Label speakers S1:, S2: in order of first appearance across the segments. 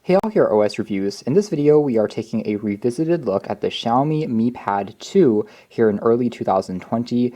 S1: Hey all, here are OS Reviews. In this video, we are taking a revisited look at the Xiaomi Mi Pad 2 here in early 2020,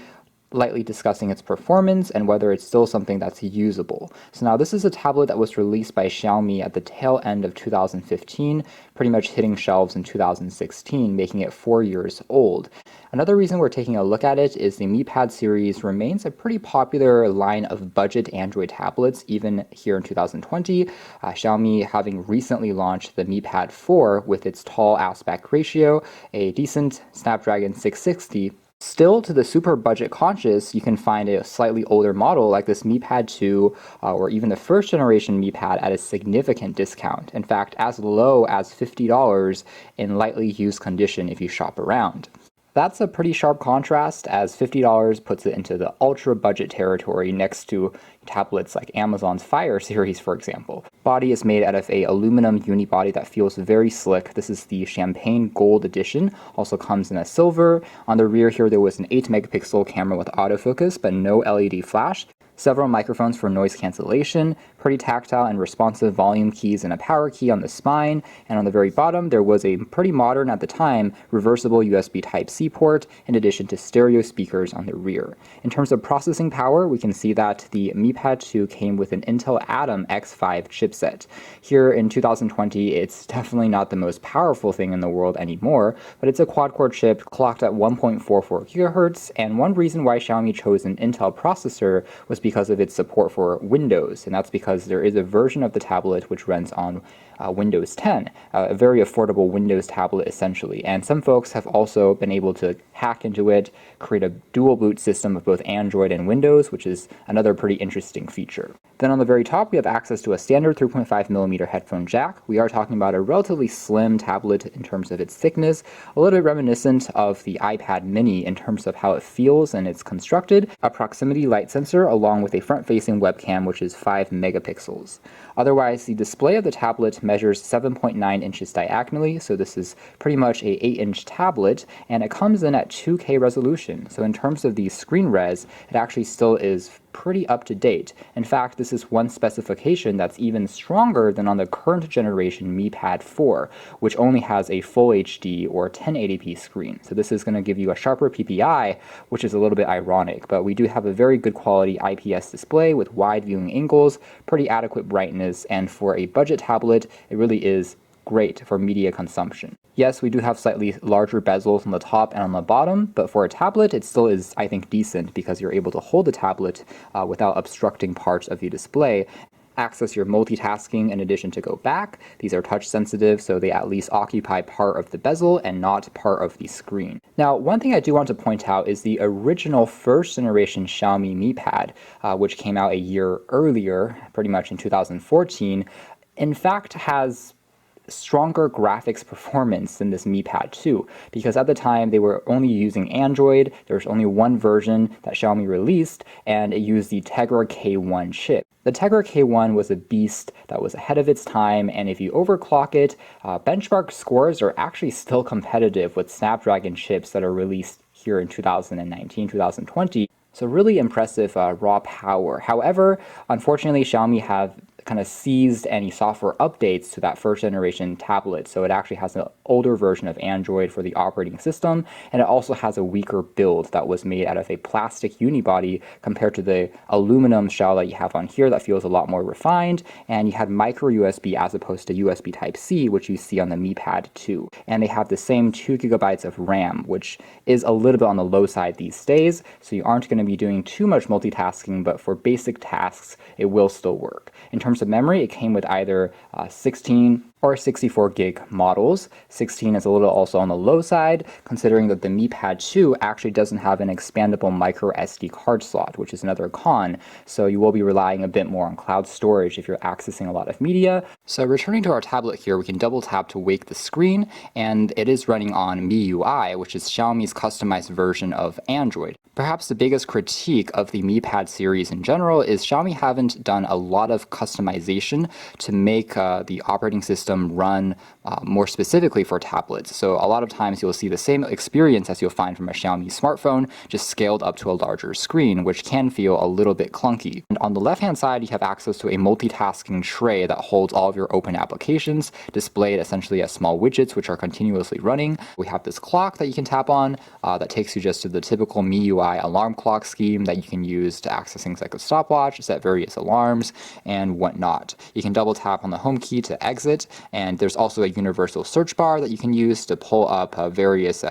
S1: lightly discussing its performance and whether it's still something that's usable. So now this is a tablet that was released by Xiaomi at the tail end of 2015, pretty much hitting shelves in 2016, making it 4 years old. Another reason we're taking a look at it is the Mi Pad series remains a pretty popular line of budget Android tablets, even here in 2020. Xiaomi having recently launched the Mi Pad 4 with its tall aspect ratio, a decent Snapdragon 660. Still, to the super budget conscious, you can find a slightly older model like this Mi Pad 2 or even the first generation Mi Pad at a significant discount. In fact, as low as $50 in lightly used condition if you shop around. That's a pretty sharp contrast, as $50 puts it into the ultra budget territory next to tablets like Amazon's Fire series, for example. Body is made out of a aluminum unibody that feels very slick. This is the Champagne Gold edition, also comes in a silver. On the rear here there was an 8 megapixel camera with autofocus but no LED flash. Several microphones for noise cancellation, pretty tactile and responsive volume keys and a power key on the spine, and on the very bottom there was a pretty modern at the time reversible USB Type-C port in addition to stereo speakers on the rear. In terms of processing power, we can see that the Mi Pad 2 came with an Intel Atom X5 chipset. Here in 2020, it's definitely not the most powerful thing in the world anymore, but it's a quad-core chip clocked at 1.44 GHz, and one reason why Xiaomi chose an Intel processor was because of its support for Windows, and that's because there is a version of the tablet which runs on Windows 10, a very affordable Windows tablet essentially, and some folks have also been able to hack into it, create a dual boot system of both Android and Windows, which is another pretty interesting feature. Then on the very top we have access to a standard 3.5mm headphone jack. We are talking about a relatively slim tablet in terms of its thickness, a little bit reminiscent of the iPad mini in terms of how it feels and it's constructed, a proximity light sensor along with a front-facing webcam which is 5 megapixels. Otherwise, the display of the tablet measures 7.9 inches diagonally, so this is pretty much a 8-inch tablet, and it comes in at 2K resolution. So in terms of the screen res, it actually still is pretty up to date. In fact, this is one specification that's even stronger than on the current generation Mi Pad 4, which only has a full HD or 1080p screen. So this is going to give you a sharper PPI, which is a little bit ironic, but we do have a very good quality IPS display with wide viewing angles, pretty adequate brightness, and for a budget tablet, it really is great for media consumption. Yes, we do have slightly larger bezels on the top and on the bottom, but for a tablet, it still is, I think, decent because you're able to hold the tablet without obstructing parts of the display. Access your multitasking in addition to go back. These are touch sensitive, so they at least occupy part of the bezel and not part of the screen. Now, one thing I do want to point out is the original first generation Xiaomi Mi Pad, which came out a year earlier, pretty much in 2014, in fact has stronger graphics performance than this Mi Pad 2, because at the time they were only using Android. There was only one version that Xiaomi released, and it used the Tegra K1 chip. The Tegra K1 was a beast that was ahead of its time, and if you overclock it, benchmark scores are actually still competitive with Snapdragon chips that are released here in 2019, 2020. So really impressive raw power. However, unfortunately, Xiaomi have kind of seized any software updates to that first generation tablet, so it actually has an older version of Android for the operating system, and it also has a weaker build that was made out of a plastic unibody compared to the aluminum shell that you have on here that feels a lot more refined, and you had micro USB as opposed to USB Type-C, which you see on the Mi Pad 2. And they have the same 2 gigabytes of RAM, which is a little bit on the low side these days, so you aren't going to be doing too much multitasking, but for basic tasks, it will still work. In terms of memory, it came with either 16 or 64 gig models. 16 is a little also on the low side, considering that the Mi Pad 2 actually doesn't have an expandable micro SD card slot, which is another con, so you will be relying a bit more on cloud storage if you're accessing a lot of media. So returning to our tablet here, we can double tap to wake the screen, and it is running on MIUI, which is Xiaomi's customized version of Android. Perhaps the biggest critique of the Mi Pad series in general is Xiaomi haven't done a lot of customization to make the operating system system run more specifically for tablets. So a lot of times you'll see the same experience as you'll find from a Xiaomi smartphone, just scaled up to a larger screen, which can feel a little bit clunky. And on the left-hand side, you have access to a multitasking tray that holds all of your open applications, displayed essentially as small widgets which are continuously running. We have this clock that you can tap on that takes you just to the typical MIUI alarm clock scheme that you can use to access things like a stopwatch, set various alarms, and whatnot. You can double tap on the home key to exit, and there's also a universal search bar that you can use to pull up various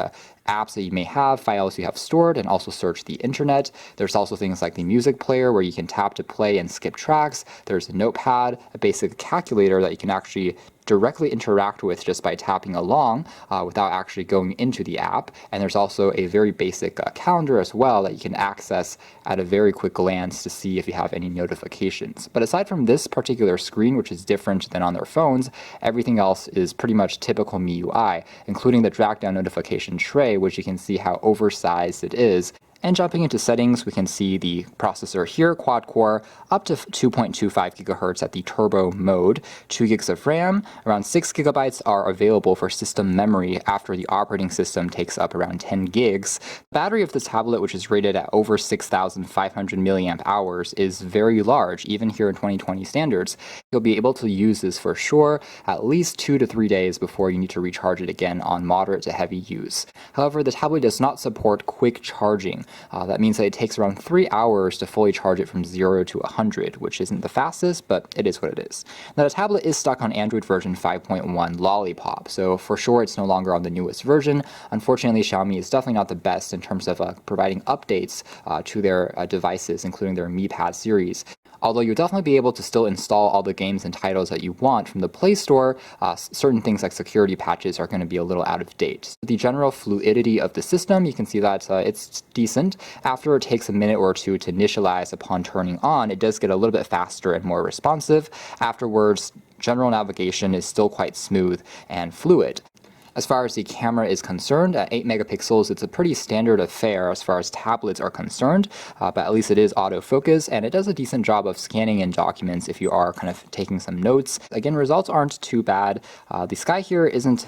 S1: apps that you may have, files you have stored, and also search the internet. There's also things like the music player where you can tap to play and skip tracks. There's a notepad, a basic calculator that you can actually directly interact with just by tapping along without actually going into the app. And there's also a very basic calendar as well that you can access at a very quick glance to see if you have any notifications. But aside from this particular screen, which is different than on their phones, everything else is pretty much typical MIUI, including the drag down notification tray, which you can see how oversized it is. And jumping into settings, we can see the processor here, quad-core, up to 2.25 gigahertz at the turbo mode, 2 gigs of RAM, around 6 gigabytes are available for system memory after the operating system takes up around 10 gigs. The battery of this tablet, which is rated at over 6,500 milliamp hours, is very large, even here in 2020 standards. You'll be able to use this for sure at least 2 to 3 days before you need to recharge it again on moderate to heavy use. However, the tablet does not support quick charging. That means that it takes around 3 hours to fully charge it from 0 to 100, which isn't the fastest, but it is what it is. Now, the tablet is stuck on Android version 5.1 Lollipop, so for sure it's no longer on the newest version. Unfortunately, Xiaomi is definitely not the best in terms of providing updates to their devices, including their Mi Pad series. Although you'll definitely be able to still install all the games and titles that you want from the Play Store, certain things like security patches are going to be a little out of date. The general fluidity of the system, you can see that it's decent. After it takes a minute or two to initialize upon turning on, it does get a little bit faster and more responsive. Afterwards, general navigation is still quite smooth and fluid. As far as the camera is concerned, at 8 megapixels, it's a pretty standard affair as far as tablets are concerned, but at least it is autofocus, and it does a decent job of scanning in documents if you are kind of taking some notes. Again, results aren't too bad. The sky here isn't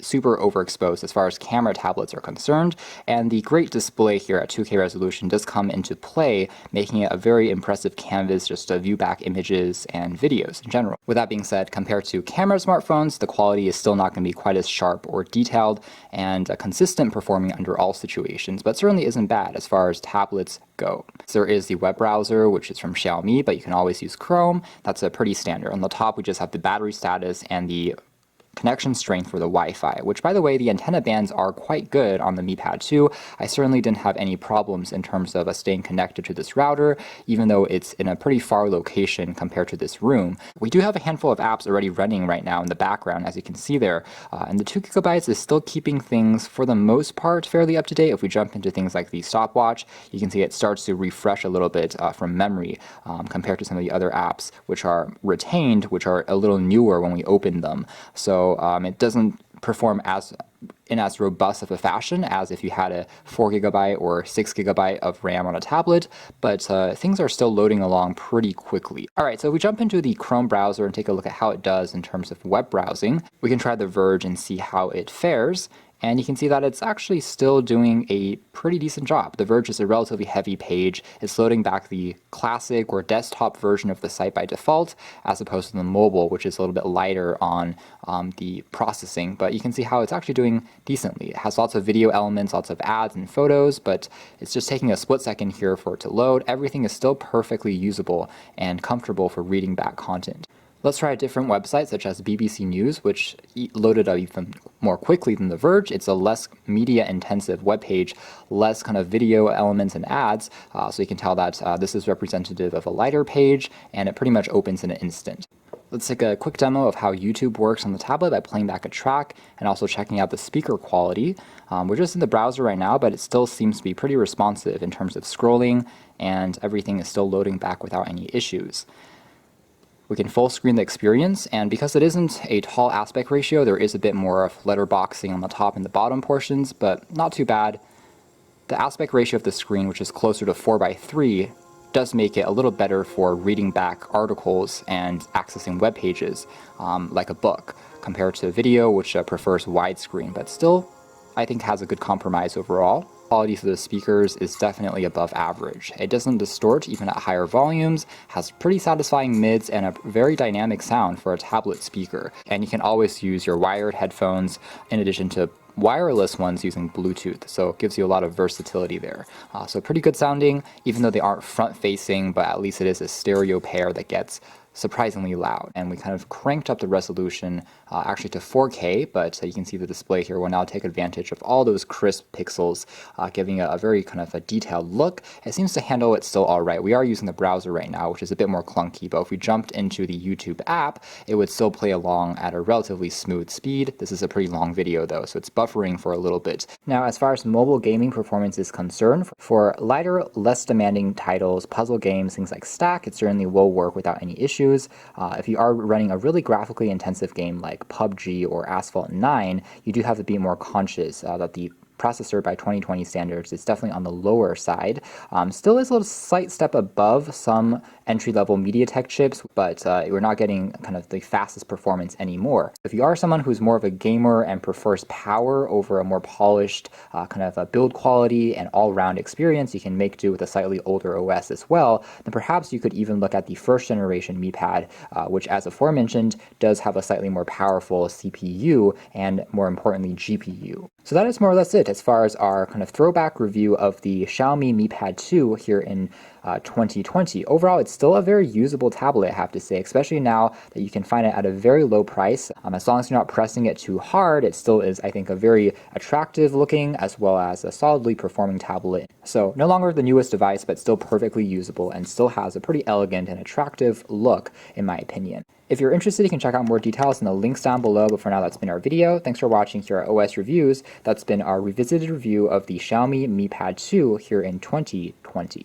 S1: super overexposed as far as camera tablets are concerned, and the great display here at 2K resolution does come into play, making it a very impressive canvas just to view back images and videos in general. With that being said, compared to camera smartphones, the quality is still not going to be quite as sharp or detailed and consistent performing under all situations, but certainly isn't bad as far as tablets go. So there is the web browser, which is from Xiaomi, but you can always use Chrome. That's a pretty standard. On the top, we just have the battery status and the connection strength for the Wi-Fi, which, by the way, the antenna bands are quite good on the Mi Pad 2. I certainly didn't have any problems in terms of staying connected to this router, even though it's in a pretty far location compared to this room. We do have a handful of apps already running right now in the background, as you can see there, and the 2 gigabytes is still keeping things, for the most part, fairly up to date. If we jump into things like the stopwatch, you can see it starts to refresh a little bit from memory compared to some of the other apps, which are retained, which are a little newer when we open them. So it doesn't perform in as robust of a fashion as if you had a 4 gigabyte or 6 gigabyte of RAM on a tablet, but things are still loading along pretty quickly. Alright, so if we jump into the Chrome browser and take a look at how it does in terms of web browsing, we can try The Verge and see how it fares. And you can see that it's actually still doing a pretty decent job. The Verge is a relatively heavy page. It's loading back the classic or desktop version of the site by default, as opposed to the mobile, which is a little bit lighter on the processing. But you can see how it's actually doing decently. It has lots of video elements, lots of ads and photos, but it's just taking a split second here for it to load. Everything is still perfectly usable and comfortable for reading back content. Let's try a different website such as BBC News, which loaded up even more quickly than The Verge. It's a less media intensive web page, less kind of video elements and ads, so you can tell that this is representative of a lighter page, and it pretty much opens in an instant. Let's take a quick demo of how YouTube works on the tablet by playing back a track and also checking out the speaker quality. We're just in the browser right now, but it still seems to be pretty responsive in terms of scrolling, and everything is still loading back without any issues. We can full screen the experience, and because it isn't a tall aspect ratio, there is a bit more of letterboxing on the top and the bottom portions, but not too bad. The aspect ratio of the screen, which is closer to 4:3, does make it a little better for reading back articles and accessing web pages, like a book, compared to video, which prefers widescreen, but still, I think has a good compromise overall. Quality for the speakers is definitely above average. It doesn't distort even at higher volumes, has pretty satisfying mids, and a very dynamic sound for a tablet speaker. And you can always use your wired headphones in addition to wireless ones using Bluetooth, so it gives you a lot of versatility there. So pretty good sounding, even though they aren't front facing, but at least it is a stereo pair that gets surprisingly loud. And we kind of cranked up the resolution actually to 4K, but you can see the display here will now take advantage of all those crisp pixels, giving a very kind of a detailed look. It seems to handle it still all right. We are using the browser right now, which is a bit more clunky, but if we jumped into the YouTube app, it would still play along at a relatively smooth speed. This is a pretty long video though, so it's buffering for a little bit. Now, as far as mobile gaming performance is concerned, for lighter, less demanding titles, puzzle games, things like Stack, it certainly will work without any issues. If you are running a really graphically intensive game like PUBG or Asphalt 9, you do have to be more conscious that the processor by 2020 standards is definitely on the lower side. Still is a little slight step above some entry-level MediaTek chips, but we're not getting kind of the fastest performance anymore. If you are someone who's more of a gamer and prefers power over a more polished kind of a build quality and all-round experience, you can make do with a slightly older OS as well, then perhaps you could even look at the first generation Mi Pad, which as aforementioned does have a slightly more powerful CPU and more importantly GPU. So that is more or less it as far as our kind of throwback review of the Xiaomi Mi Pad 2 here in 2020. Overall, it's still a very usable tablet, I have to say, especially now that you can find it at a very low price. As long as you're not pressing it too hard, it still is, I think, a very attractive looking as well as a solidly performing tablet. So no longer the newest device, but still perfectly usable and still has a pretty elegant and attractive look, in my opinion. If you're interested, you can check out more details in the links down below, but for now, that's been our video. Thanks for watching here at OS Reviews. That's been our revisited review of the Xiaomi Mi Pad 2 here in 2020.